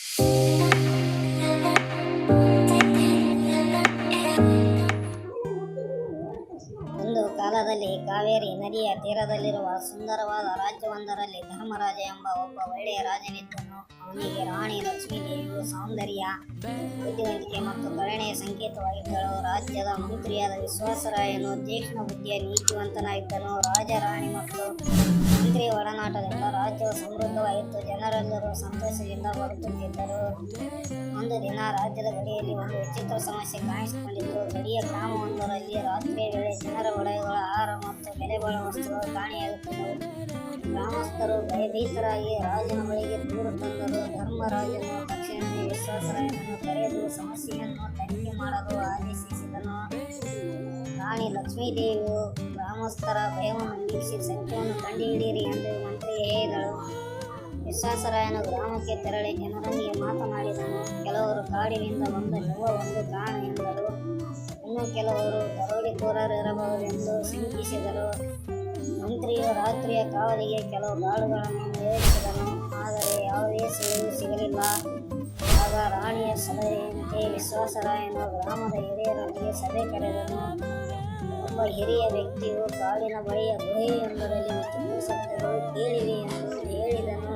ಒಂದು ಕಾಲದಲ್ಲಿ ಕಾವೇರಿ ನದಿಯ ತೀರದಲ್ಲಿರುವ ಸುಂದರವಾದ ರಾಜ್ಯವೊಂದರಲ್ಲಿ ಧರ್ಮರಾಜ ಎಂಬ ಒಬ್ಬ ಒಳ್ಳೆಯ ರಾಜನಿದ್ದನು. ಅವನಿಗೆ ರಾಣಿ ಲಕ್ಷ್ಮೀದೇವಿಯು ಸೌಂದರ್ಯ, ಬುದ್ಧಿವಂತಿಕೆ ಮತ್ತು ಕರುಣೆಯ ಸಂಕೇತವಾಗಿದ್ದಳು. ರಾಜ್ಯದ ಮಂತ್ರಿಯಾದ ವಿಶ್ವಾಸರಾಯನು ತೀಕ್ಷ್ಣ ಬುದ್ಧಿಯ ನೀತಿವಂತನಾಗಿದ್ದನು. ರಾಜ, ರಾಣಿ ಮತ್ತು ಮಂತ್ರಿಯ ಒಡನಾಟದಿಂದ ರಾಜ್ಯವು ಸಮೃದ್ಧವಾಯಿತು. ಜನರೆಲ್ಲರೂ ಸಂತೋಷದಿಂದ ಬದುಕುತ್ತಿದ್ದರು. ಒಂದು ದಿನ ರಾಜ್ಯದ ಗಡಿಯಲ್ಲಿ ಒಂದು ವಿಚಿತ್ರ ಸಮಸ್ಯೆ ಕಾಣಿಸಿಕೊಂಡಿತು. ಗಡಿಯ ಗ್ರಾಮವೊಂದರಲ್ಲಿ ರಾತ್ರಿಯ ವೇಳೆ ಜನರ ಒಡವೆಗಳ, ಆಹಾರ ಮತ್ತು ಬೆಲೆಬಾಳುವ ವಸ್ತುಗಳು ಕಾಣೆಯಾಗುತ್ತಿದ್ದವು. ಗ್ರಾಮಸ್ಥರು ಭಯಭೀತರಾಗಿ ರಾಜನ ಬಳಿಗೆ ದೂರು ತಂದರು. ಧರ್ಮರಾಜನು ತಕ್ಷಣವೇ ವಿಶ್ವಾಸರಾಯನನ್ನು ಕರೆದು ಸಮಸ್ಯೆಯನ್ನು ತನಿಖೆ ಮಾಡಲು ಆದೇಶಿಸಿದನು. ರಾಣಿ ಲಕ್ಷ್ಮೀದೇವಿಯು ಗ್ರಾಮಸ್ಥರ ಭಯವನ್ನು ನೀಗಿಸಿ ಸತ್ಯವನ್ನು ಕಂಡುಹಿಡಿಯಿರಿ ಎಂದು ಮಂತ್ರಿಗೆ ಹೇಳಿದಳು. ವಿಶ್ವಾಸರಾಯನು ಗ್ರಾಮಕ್ಕೆ ತೆರಳಿ ಜನರೊಂದಿಗೆ ಮಾತನಾಡಿದನು. ಕೆಲವರು ಕಾಡಿನಿಂದ ಬಂದ ದೆವ್ವ ಒಂದು ಕಾರಣ ಎಂದರು. ಇನ್ನು ಕೆಲವರು ದರೋಡೆಕೋರರಿರಬಹುದೆಂದು ಶಂಕಿಸಿದರು. ಮಂತ್ರಿಯು ರಾತ್ರಿಯ ಕಾವಲಿಗೆ ಕೆಲವು ಗಾಳುಗಳನ್ನು ನಿಯೋಜಿಸಿದನು. ಆದರೆ ಯಾವುದೇ ಸುಳಿವು ಸಿಗಲಿಲ್ಲ. ಆಗ ರಾಣಿಯ ಸಲಹೆಯಂತೆ ವಿಶ್ವಾಸರಾಯನು ಗ್ರಾಮದ ಹಿರಿಯರೊಂದಿಗೆ ಸಭೆ ಕರೆದನು. ಒಬ್ಬ ಹಿರಿಯ ವ್ಯಕ್ತಿಯು ಕಾಡಿನ ಬಳಿಯ ಗುಹೆಯೊಂದರಲ್ಲಿ ವಿಚಿತ್ರ ಶಬ್ದಗಳು ಕೇಳಿವೆ ಎಂದು ಹೇಳಿದನು.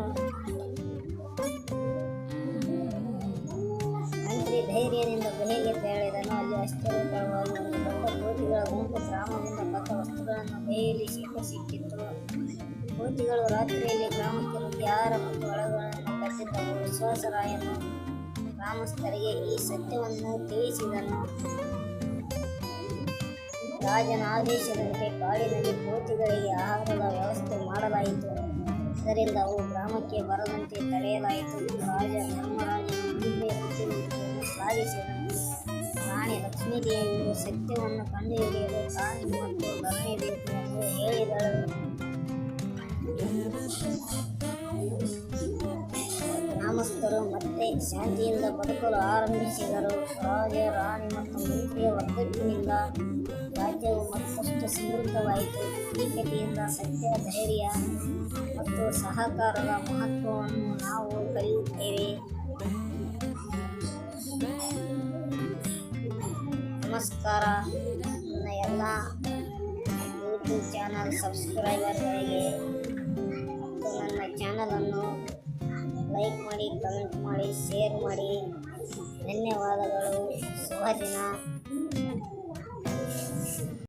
ಮಂತ್ರಿ ಧೈರ್ಯದಿಂದ ಗುಹೆಗೆ ತೆರಳಿದನು. ಅಲ್ಲಿ ಆಶ್ಚರ್ಯಕರವಾಗಿ ಒಂದು ದೊಡ್ಡ ಕೋತಿಗಳ ಗುಂಪು ಗ್ರಾಮದಿಂದ ಬಂದ ವಸ್ತುಗಳನ್ನು ಗುಹೆಯಲ್ಲಿ ಸಿಕ್ಕಿತ್ತು. ಕೋತಿಗಳು ರಾತ್ರಿಯಲ್ಲಿ ಗ್ರಾಮಕ್ಕೆ ನುಗ್ಗಿ ಆಹಾರ ಮತ್ತು ಒಳಗಳನ್ನು ಕದ್ದಿದ್ದವು. ವಿಶ್ವಾಸರಾಯನು ಗ್ರಾಮಸ್ಥರಿಗೆ ಈ ಸತ್ಯವನ್ನು ತಿಳಿಸಿದನು. ರಾಜನ ಆದೇಶದಂತೆ ಕಾಡಿನಲ್ಲಿ ಕೋತಿಗಳಿಗೆ ಆಹಾರದ ವ್ಯವಸ್ಥೆ ಮಾಡಲಾಯಿತು. ಇದರಿಂದ ಅವು ಗ್ರಾಮಕ್ಕೆ ಬರದಂತೆ ತಡೆಯಲಾಯಿತು. ರಾಜ ಧರ್ಮರಾಜನ ಮಂತ್ರಿಯ ಬುದ್ಧಿವಂತಿಕೆಯನ್ನು ಶ್ಲಾಘಿಸಿದನು. ರಾಣಿ ಲಕ್ಷ್ಮೀದೇವಿಯು ಸತ್ಯವನ್ನು ಕಂಡುಹಿಡಿಯಲು ತಾಳ್ಮೆ ಮತ್ತು ಕರುಣೆ ಬೇಕು ಎಂದು ಹೇಳಿದಳು. ಗ್ರಾಮಸ್ಥರು ಮತ್ತೆ ಶಾಂತಿಯಿಂದ ಬದುಕಲು ಆರಂಭಿಸಿದರು. ರಾಜ, ರಾಣಿ ಮತ್ತು ಮಂತ್ರಿಯ ಒಗ್ಗಟ್ಟಿನಿಂದ ರಾಜ್ಯವು ಮತ್ತಷ್ಟು ಸಮೃದ್ಧವಾಯಿತು. ಈ ಕಥೆಯಿಂದ ಸತ್ಯ, ಧೈರ್ಯ ಮತ್ತು ಸಹಕಾರದ ಮಹತ್ವವನ್ನು ನಾವು ಕಲಿಯುತ್ತೇವೆ. ನಮಸ್ಕಾರ. ನನ್ನ ಎಲ್ಲ ಯೂಟ್ಯೂಬ್ ಚಾನಲ್ ಸಬ್ಸ್ಕ್ರೈಬರ್ಗಳಿಗೆ ಮತ್ತು ನನ್ನ ಚಾನಲನ್ನು ಲೈಕ್ ಮಾಡಿ, ಕಮೆಂಟ್ ಮಾಡಿ, ಶೇರ್ ಮಾಡಿ. ಧನ್ಯವಾದಗಳು. ಶುಭ ದಿನ.